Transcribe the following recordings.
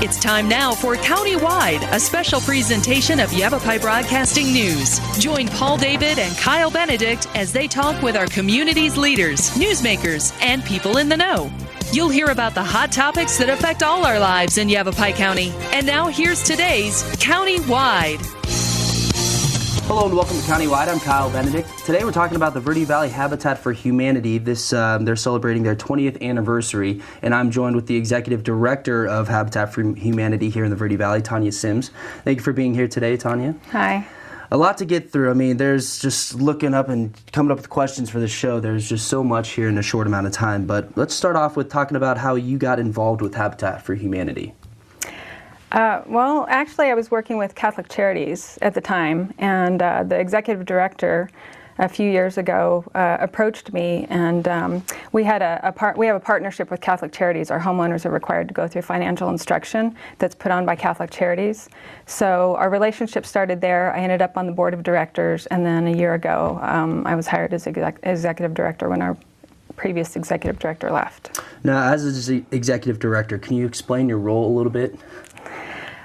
It's time now for Countywide, a special presentation of Yavapai Broadcasting News. Join Paul David and Kyle Benedict as they talk with our community's leaders, newsmakers, and people in the know. You'll hear about the hot topics that affect all our lives in Yavapai County. And now here's today's Countywide. Hello and welcome to Countywide. I'm Kyle Benedict. Today we're talking about the Verde Valley Habitat for Humanity. They're celebrating their 20th anniversary, and I'm joined with the Executive Director of Habitat for Humanity here in the Verde Valley, Tanya Sims. Thank you for being here today, Tanya. Hi. A lot to get through. I mean, there's just looking up and coming up with questions for the show. There's just so much here in a short amount of time. But let's start off with talking about how you got involved with Habitat for Humanity. Well, actually, I was working with Catholic Charities at the time, and the executive director a few years ago approached me, and we have a partnership with Catholic Charities. Our homeowners are required to go through financial instruction that's put on by Catholic Charities. So our relationship started there. I ended up on the board of directors, and then a year ago, I was hired as executive director when our previous executive director left. Now, as an executive director, can you explain your role a little bit?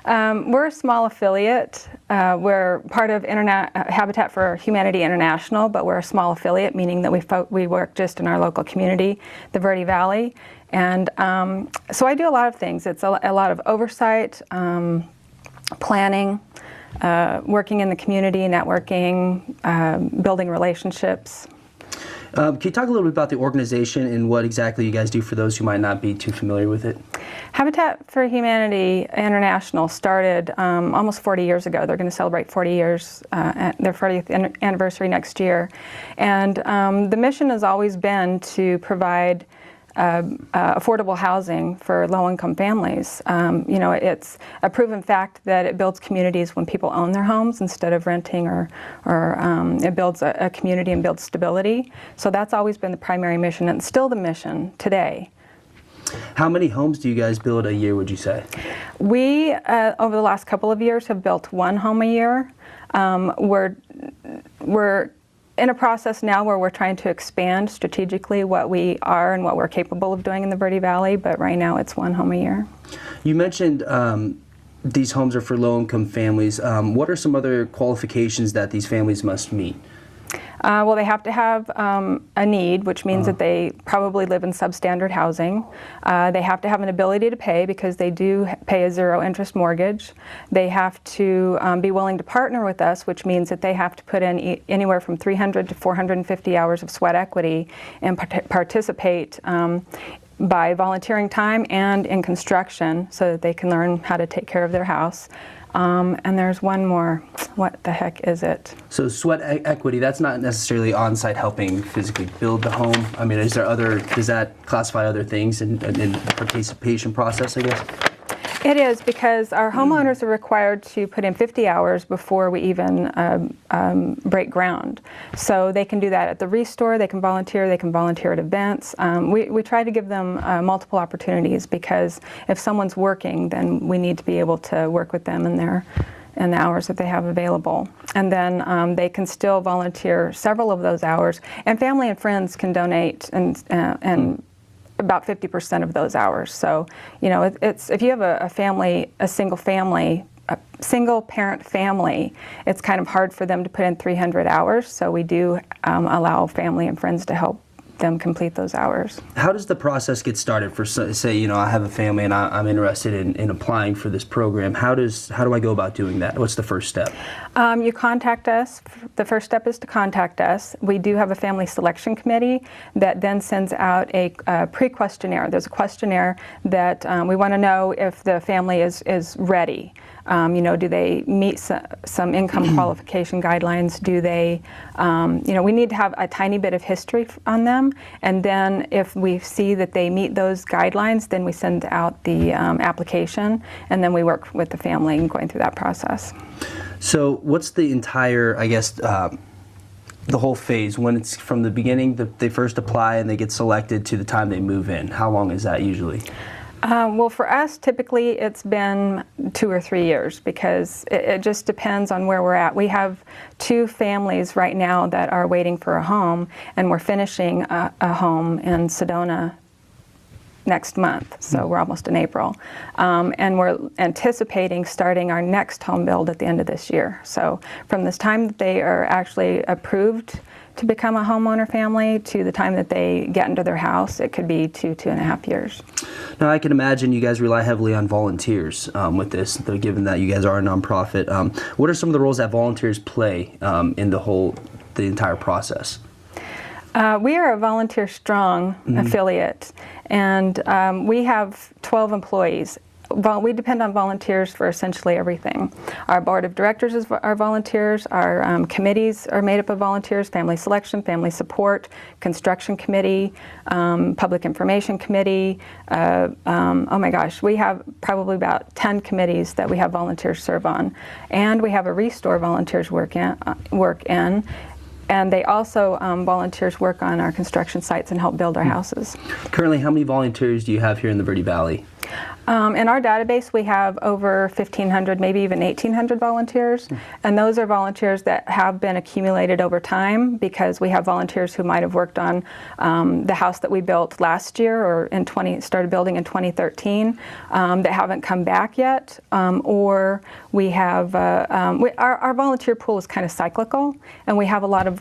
We're a small affiliate. We're part of Habitat for Humanity International, but we're a small affiliate, meaning that we work just in our local community, the Verde Valley. And so I do a lot of things. It's a lot of oversight, planning, working in the community, networking, building relationships. Can you talk a little bit about the organization and what exactly you guys do for those who might not be too familiar with it? Habitat for Humanity International started almost 40 years ago. They're going to celebrate 40 years, their 40th anniversary next year. And the mission has always been to provide affordable housing for low-income families. It's a proven fact that it builds communities when people own their homes instead of renting, or it builds a community and builds stability. So that's always been the primary mission, and still the mission today. How many homes do you guys build a year, would you say? We, over the last couple of years, have built one home a year. We're in a process now where we're trying to expand strategically what we are and what we're capable of doing in the Verde Valley, but right now it's one home a year. You mentioned these homes are for low-income families. What are some other qualifications that these families must meet? Well, they have to have a need, which means that they probably live in substandard housing. They have to have an ability to pay because they do pay a zero-interest mortgage. They have to be willing to partner with us, which means that they have to put in anywhere from 300 to 450 hours of sweat equity and participate by volunteering time and in construction so that they can learn how to take care of their house. And there's one more. What the heck is it? So sweat equity, that's not necessarily on-site helping physically build the home. I mean, does that classify other things in the participation process, I guess? It is, because our homeowners are required to put in 50 hours before we even break ground. So they can do that at the Restore, they can volunteer at events. We try to give them multiple opportunities, because if someone's working, then we need to be able to work with them in the hours that they have available. And then they can still volunteer several of those hours, and family and friends can donate and about 50% of those hours. So, it's if you have a single parent family, it's kind of hard for them to put in 300 hours. So we do allow family and friends to help them complete those hours. How does the process get started for, say, I have a family and I'm interested in applying for this program? How do I go about doing that? What's the first step? You contact us. The first step is to contact us. We do have a family selection committee that then sends out a pre-questionnaire. There's a questionnaire that we want to know if the family is ready. Do they meet some income qualification guidelines? Do they, we need to have a tiny bit of history on them. And then if we see that they meet those guidelines, then we send out the application, and then we work with the family in going through that process. So what's the entire, the whole phase, when it's from the beginning that they first apply and they get selected to the time they move in? How long is that usually? Well, for us, typically it's been 2 or 3 years, because it just depends on where we're at. We have 2 families right now that are waiting for a home, and we're finishing a home in Sedona next month, so we're almost in April. And we're anticipating starting our next home build at the end of this year. So from this time that they are actually approved to become a homeowner family to the time that they get into their house, it could be 2.5 years. Now, I can imagine you guys rely heavily on volunteers with this, though, given that you guys are a nonprofit. What are some of the roles that volunteers play in the entire process? We are a volunteer-strong affiliate, and we have 12 employees. We depend on volunteers for essentially everything. Our board of directors are volunteers. Our committees are made up of volunteers: family selection, family support, construction committee, public information committee. Oh my gosh, we have probably about 10 committees that we have volunteers serve on, and we have a restore volunteers work in. And they also, volunteers work on our construction sites and help build our houses. Currently, how many volunteers do you have here in the Verde Valley? In our database, we have over 1,500, maybe even 1,800 volunteers, and those are volunteers that have been accumulated over time, because we have volunteers who might have worked on the house that we built last year or started building in 2013 that haven't come back yet, or we have our volunteer pool is kind of cyclical, and we have a lot of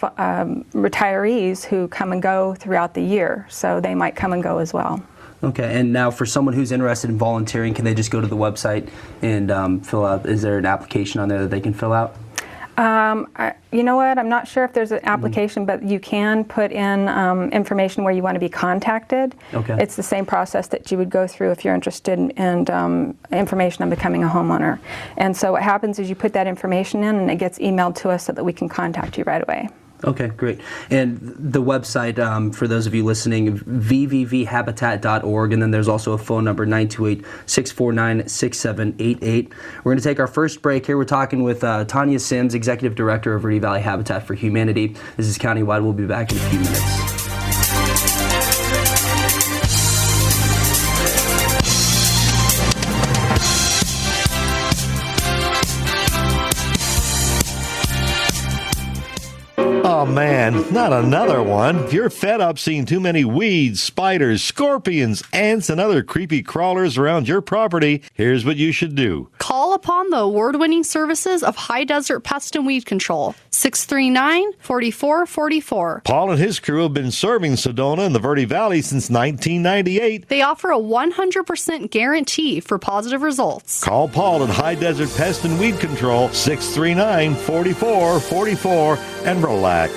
retirees who come and go throughout the year, so they might come and go as well. Okay, and now for someone who's interested in volunteering, can they just go to the website and fill out, is there an application on there that they can fill out? You know what, I'm not sure if there's an application, but you can put in information where you want to be contacted. Okay. It's the same process that you would go through if you're interested in information on becoming a homeowner. And so what happens is you put that information in and it gets emailed to us so that we can contact you right away. Okay, great. And the website, for those of you listening, vvvhabitat.org, and then there's also a phone number, 928-649-6788. We're going to take our first break here. We're talking with Tanya Sims, Executive Director of Verde Valley Habitat for Humanity. This is Countywide. We'll be back in a few minutes. Oh man, not another one. If you're fed up seeing too many weeds, spiders, scorpions, ants, and other creepy crawlers around your property, here's what you should do. Call upon the award-winning services of High Desert Pest and Weed Control, 639-4444. Paul and his crew have been serving Sedona and the Verde Valley since 1998. They offer a 100% guarantee for positive results. Call Paul at High Desert Pest and Weed Control, 639-4444, and relax.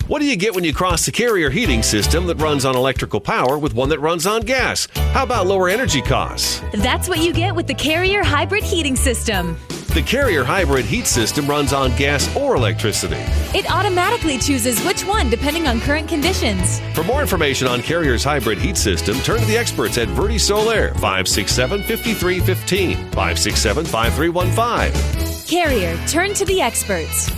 What do you get when you cross the Carrier heating system that runs on electrical power with one that runs on gas? How about lower energy costs? That's what you get with the Carrier hybrid heating system. The Carrier hybrid heat system runs on gas or electricity. It automatically chooses which one depending on current conditions. For more information on Carrier's hybrid heat system, turn to the experts at Verde Solaire, 567-5315, 567-5315. Carrier, turn to the experts.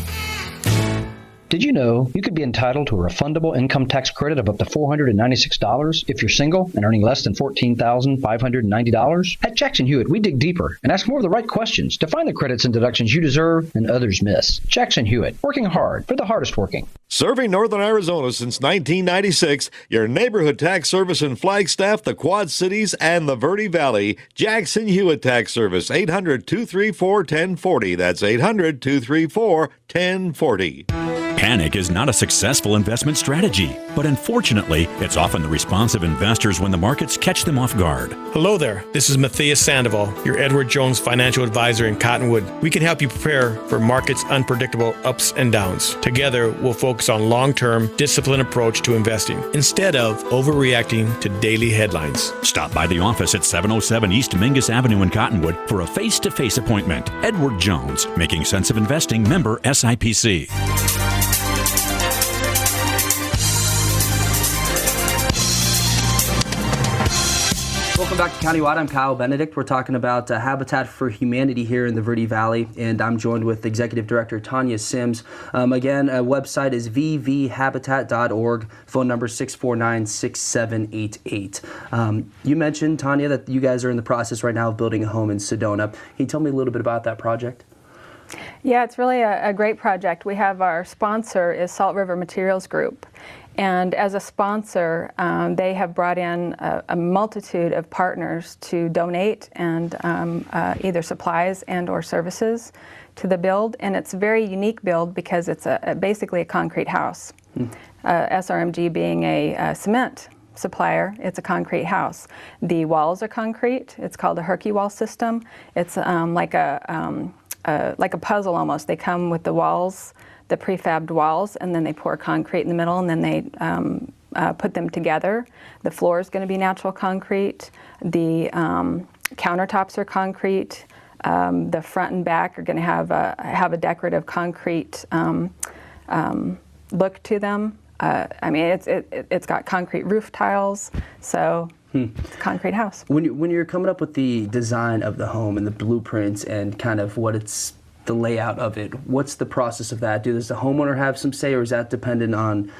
Did you know you could be entitled to a refundable income tax credit of up to $496 if you're single and earning less than $14,590? At Jackson Hewitt, we dig deeper and ask more of the right questions to find the credits and deductions you deserve and others miss. Jackson Hewitt, working hard for the hardest working. Serving Northern Arizona since 1996, your neighborhood tax service in Flagstaff, the Quad Cities, and the Verde Valley. Jackson Hewitt Tax Service, 800-234-1040. That's 800-234-1040. Panic is not a successful investment strategy, but unfortunately, it's often the response of investors when the markets catch them off guard. Hello there. This is Matthias Sandoval, your Edward Jones financial advisor in Cottonwood. We can help you prepare for markets' unpredictable ups and downs. Together, we'll focus on long-term, disciplined approach to investing instead of overreacting to daily headlines. Stop by the office at 707 East Mingus Avenue in Cottonwood for a face-to-face appointment. Edward Jones, Making Sense of Investing, member SIPC. Welcome back to Countywide. I'm Kyle Benedict. We're talking about Habitat for Humanity here in the Verde Valley, and I'm joined with Executive Director Tanya Sims. Again, website is vvhabitat.org, phone number 649-6788. You mentioned, Tanya, that you guys are in the process right now of building a home in Sedona. Can you tell me a little bit about that project? Yeah, it's really a great project. We have our sponsor is Salt River Materials Group. And as a sponsor, they have brought in a multitude of partners to donate and either supplies and or services to the build. And it's a very unique build because it's basically a concrete house. SRMG being a cement supplier, it's a concrete house. The walls are concrete. It's called a Herky wall system. It's like a puzzle almost. They come with the walls, the prefabbed walls, and then they pour concrete in the middle, and then they put them together. The floor is going to be natural concrete. The countertops are concrete. The front and back are going to have a decorative concrete look to them. I mean, it's got concrete roof tiles, so it's a concrete house. When you're coming up with the design of the home and the blueprints and kind of the layout of it, what's the process of that? Does the homeowner have some say, or is that dependent on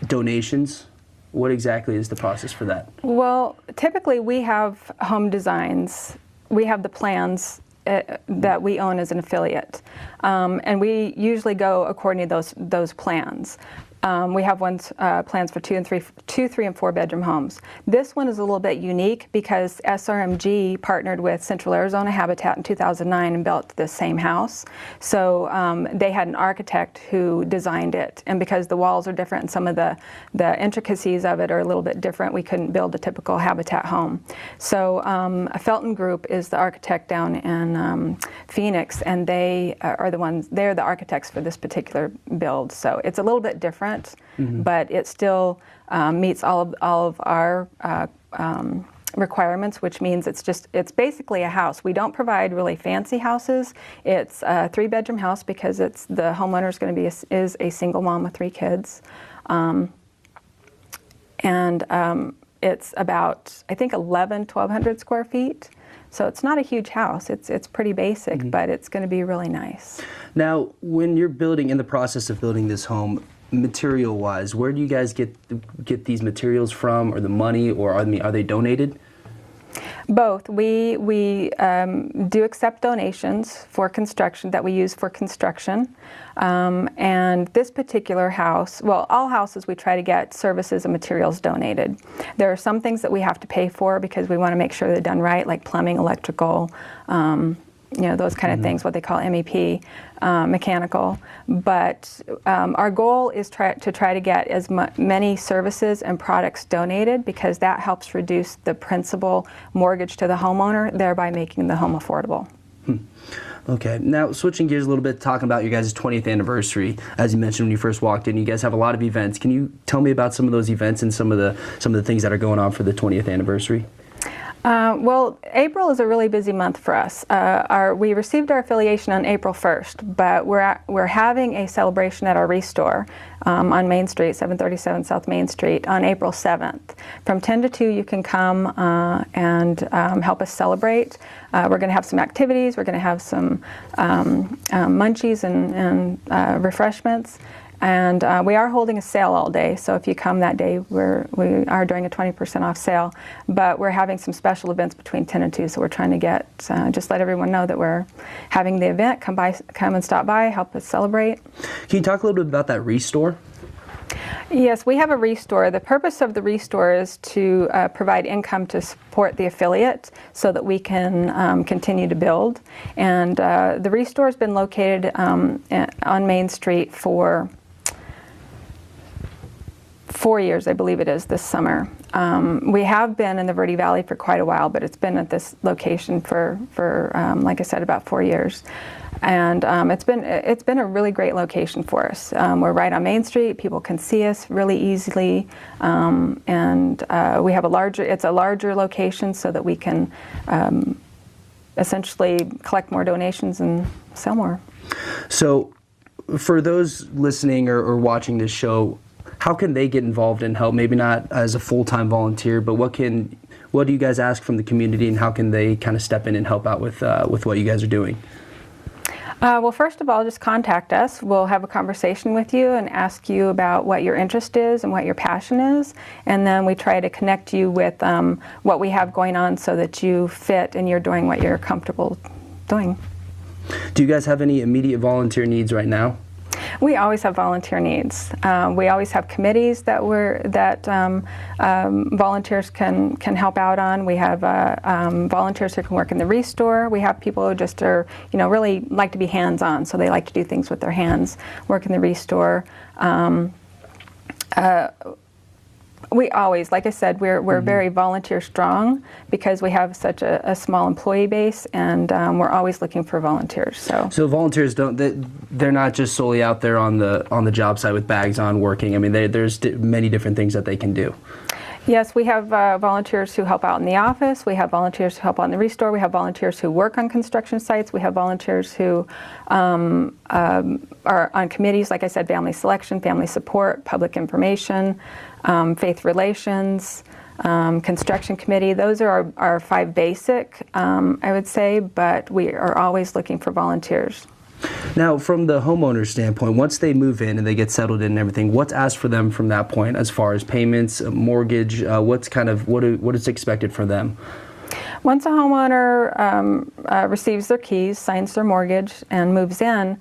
donations? What exactly is the process for that? Well, typically we have home designs. We have the plans that we own as an affiliate, and we usually go according to those plans. We have plans for 2, 3, and 4 bedroom homes. This one is a little bit unique because SRMG partnered with Central Arizona Habitat in 2009 and built this same house. So they had an architect who designed it, and because the walls are different and some of the intricacies of it are a little bit different, we couldn't build a typical Habitat home. So Felton Group is the architect down in Phoenix, and they're the architects for this particular build. So it's a little bit different. But it still meets all of our requirements, which means it's basically a house. We don't provide really fancy houses. It's a 3-bedroom house because the homeowner is going to be is a single mom with 3 kids, and it's about, I think, 1,200 square feet. So it's not a huge house. It's pretty basic, but it's going to be really nice. Now, when you're in the process of building this home, material-wise, where do you guys get these materials from, or the money, or are they donated? Both. We do accept donations for construction that we use for construction, and this particular house, well, all houses we try to get services and materials donated. There are some things that we have to pay for because we want to make sure they're done right, like plumbing, electrical, those kind of things, what they call MEP, mechanical. But our goal is to try to get as many services and products donated because that helps reduce the principal mortgage to the homeowner, thereby making the home affordable. Okay, now switching gears a little bit, talking about your guys' 20th anniversary. As you mentioned when you first walked in, you guys have a lot of events. Can you tell me about some of those events and some of the things that are going on for the 20th anniversary? Well, April is a really busy month for us. We received our affiliation on April 1st, but we're having a celebration at our Restore on Main Street, 737 South Main Street, on April 7th. From 10 to 2, you can come and help us celebrate. We're going to have some activities. We're going to have some munchies and refreshments. And we are holding a sale all day, so if you come that day, we are doing a 20% off sale. But we're having some special events between 10 and 2, so we're trying to just let everyone know that we're having the event. Come and stop by, help us celebrate. Can you talk a little bit about that Restore? Yes, we have a Restore. The purpose of the Restore is to provide income to support the affiliate so that we can continue to build. And the Restore has been located on Main Street for 4 years, I believe it is, this summer. We have been in the Verde Valley for quite a while, but it's been at this location for like I said, about 4 years. And it's been a really great location for us. We're right on Main Street. People can see us really easily, and we have it's a larger location so that we can essentially collect more donations and sell more. So, for those listening or watching this show, how can they get involved and help? Maybe not as a full-time volunteer, but what do you guys ask from the community, and how can they kind of step in and help out with what you guys are doing? Well, first of all, just contact us. We'll have a conversation with you and ask you about what your interest is and what your passion is, and then we try to connect you with what we have going on so that you fit and you're doing what you're comfortable doing. Do you guys have any immediate volunteer needs right now? We always have volunteer needs. We always have committees that volunteers can help out on. We have volunteers who can work in the restore. We have people who just are, really like to be hands-on, so they like to do things with their hands, work in the restore. We always, like I said, we're very volunteer strong because we have such a small employee base, and we're always looking for volunteers. So volunteers they're not just solely out there on the job site with bags on working. I mean, there's many different things that they can do. Yes, we have volunteers who help out in the office. We have volunteers who help out in the restore. We have volunteers who work on construction sites. We have volunteers who are on committees, like I said, family selection, family support, public information, faith relations, construction committee. Those are our 5 basic, I would say, but we are always looking for volunteers. Now, from the homeowner's standpoint, once they move in and they get settled in and everything, what's asked for them from that point as far as payments, mortgage, what is expected for them? Once a homeowner receives their keys, signs their mortgage, and moves in,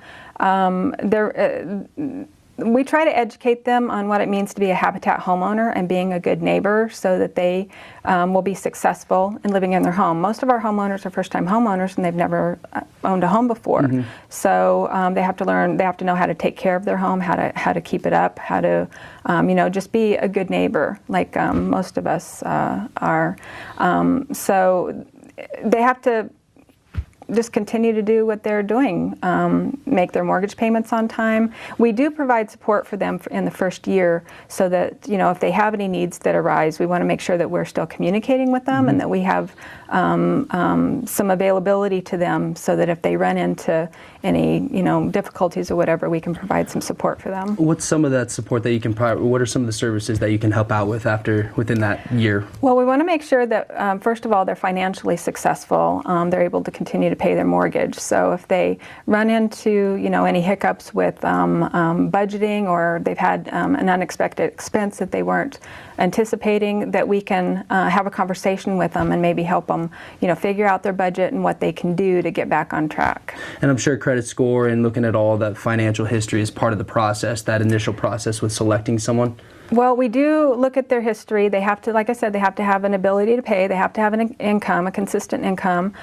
we try to educate them on what it means to be a Habitat homeowner and being a good neighbor so that they will be successful in living in their home. Most of our homeowners are first-time homeowners and they've never owned a home before. Mm-hmm. So they have to learn, they have to know how to take care of their home, how to keep it up, how to, just be a good neighbor like most of us are. So they have to just continue to do what they're doing, make their mortgage payments on time. We do provide support for them in the first year so that, if they have any needs that arise, we want to make sure that we're still communicating with them, mm-hmm. and that we have some availability to them so that if they run into any, difficulties or whatever, we can provide some support for them. What's some of that support that you can provide? What are some of the services that you can help out with within that year? Well, we want to make sure that, first of all, they're financially successful. They're able to continue to pay their mortgage. So if they run into, any hiccups with budgeting, or they've had an unexpected expense that they weren't anticipating, that we can have a conversation with them and maybe help them, figure out their budget and what they can do to get back on track. And I'm sure credit score and looking at all that financial history is part of the process, that initial process with selecting someone. Well, we do look at their history. They have to, like I said, they have to have an ability to pay. They have to have an income, a consistent income.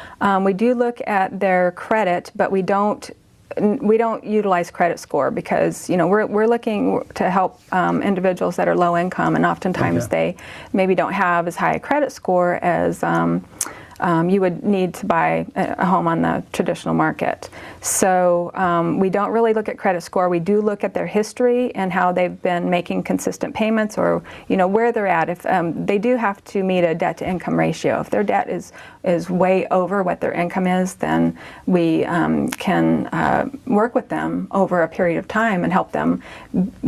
We do look at their credit, but we don't utilize credit score because we're looking to help individuals that are low income, and oftentimes they maybe don't have as high a credit score as you would need to buy a home on the traditional market. So we don't really look at credit score. We do look at their history and how they've been making consistent payments, or where they're at. If they do have to meet a debt to income ratio. If their debt is way over what their income is, then we can work with them over a period of time and help them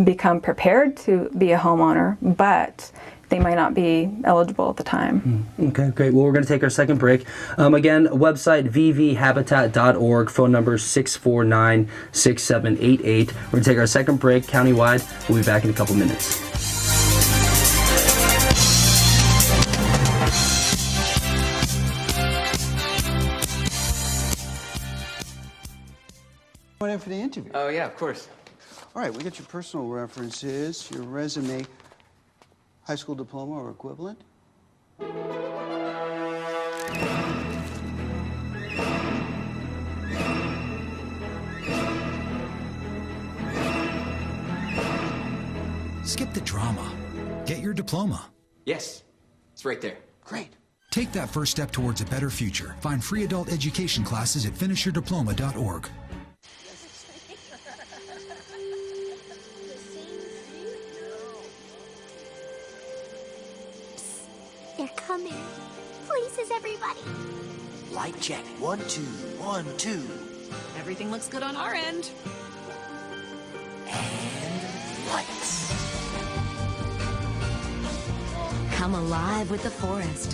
become prepared to be a homeowner, but they might not be eligible at the time. Okay, great. Well, we're going to take our second break. Again, website vvhabitat.org, phone number 649-6788. We're going to take our second break countywide. We'll be back in a couple minutes. Went in for the interview. Oh, yeah, of course. All right, we got your personal references, your resume, high school diploma or equivalent. Skip the drama. Get your diploma. Yes, it's right there. Great. Take that first step towards a better future. Find free adult education classes at finishyourdiploma.org. They're coming. Places, everybody. Light check. 1, 2, 1, 2. Everything looks good on our end. And lights. Come alive with the forest.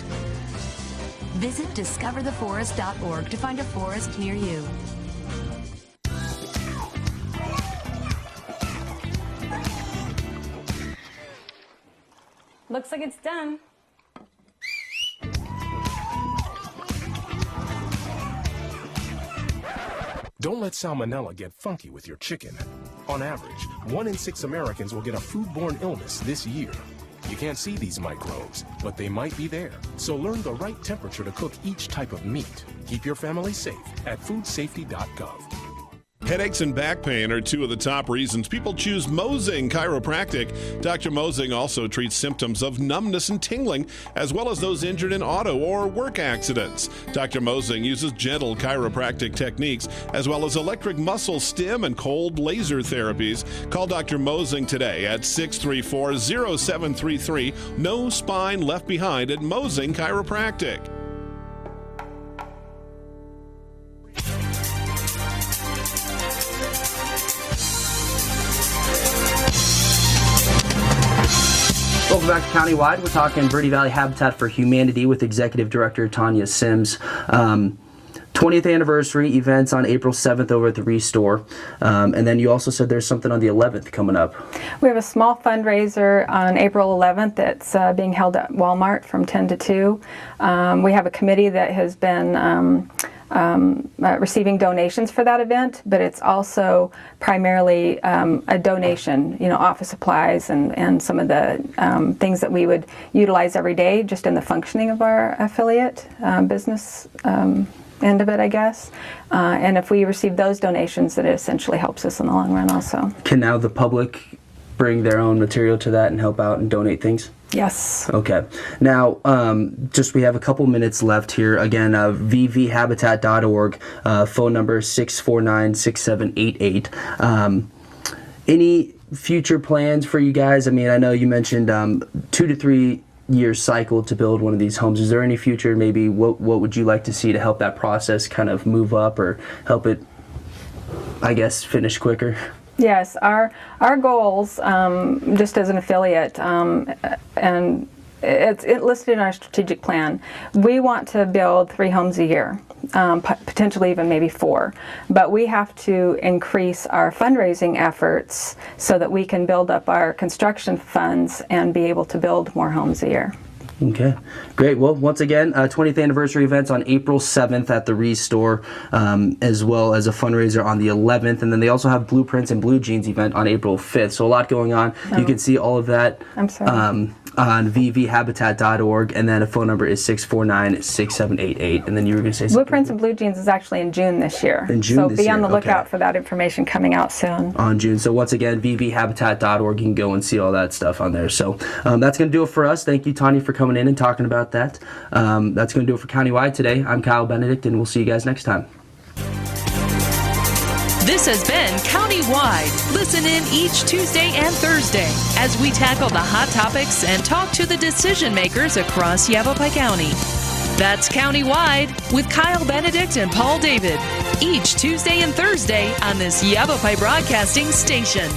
Visit discovertheforest.org to find a forest near you. Looks like it's done. Don't let salmonella get funky with your chicken. On average, 1 in 6 Americans will get a foodborne illness this year. You can't see these microbes, but they might be there. So learn the right temperature to cook each type of meat. Keep your family safe at foodsafety.gov. Headaches and back pain are two of the top reasons people choose Mosing Chiropractic. Dr. Mosing also treats symptoms of numbness and tingling, as well as those injured in auto or work accidents. Dr. Mosing uses gentle chiropractic techniques, as well as electric muscle stim and cold laser therapies. Call Dr. Mosing today at 634-0733. No spine left behind at Mosing Chiropractic. Welcome back to Countywide. We're talking Verde Valley Habitat for Humanity with Executive Director Tanya Sims. 20th anniversary events on April 7th over at the Restore. And then you also said there's something on the 11th coming up. We have a small fundraiser on April 11th that's being held at Walmart from 10 to 2. We have a committee that has been receiving donations for that event, but it's also primarily a donation, office supplies and some of the things that we would utilize every day just in the functioning of our affiliate business end of it, I guess. And if we receive those donations, that it essentially helps us in the long run also. Can now the public bring their own material to that and help out and donate things? Yes. Okay. Now, we have a couple minutes left here. Again, vvhabitat.org, phone number 649-6788. Any future plans for you guys? I mean, I know you mentioned 2 to 3 year cycle to build one of these homes. Is there any future, maybe what would you like to see to help that process kind of move up or help it, I guess, finish quicker? Yes, our goals, just as an affiliate, and it's listed in our strategic plan. We want to build 3 homes a year, potentially even maybe 4. But we have to increase our fundraising efforts so that we can build up our construction funds and be able to build more homes a year. Okay, great. Well, once again, 20th anniversary events on April 7th at the Restore, as well as a fundraiser on the 11th. And then they also have Blueprints and Blue Jeans event on April 5th. So a lot going on. You can see all of that on vvhabitat.org. And then a phone number is 649-6788. And then you were going to say something? Blueprints and Blue Jeans is actually in June this year. In June this year. So be on the lookout for that information coming out soon. On June. So once again, vvhabitat.org. You can go and see all that stuff on there. So that's going to do it for us. Thank you, Tanya, for coming in and talking about that. That's going to do it for Countywide today. I'm Kyle Benedict, and we'll see you guys next time. This has been Countywide. Listen in each Tuesday and Thursday as we tackle the hot topics and talk to the decision makers across Yavapai County. That's Countywide with Kyle Benedict and Paul David, each Tuesday and Thursday on this Yavapai Broadcasting station.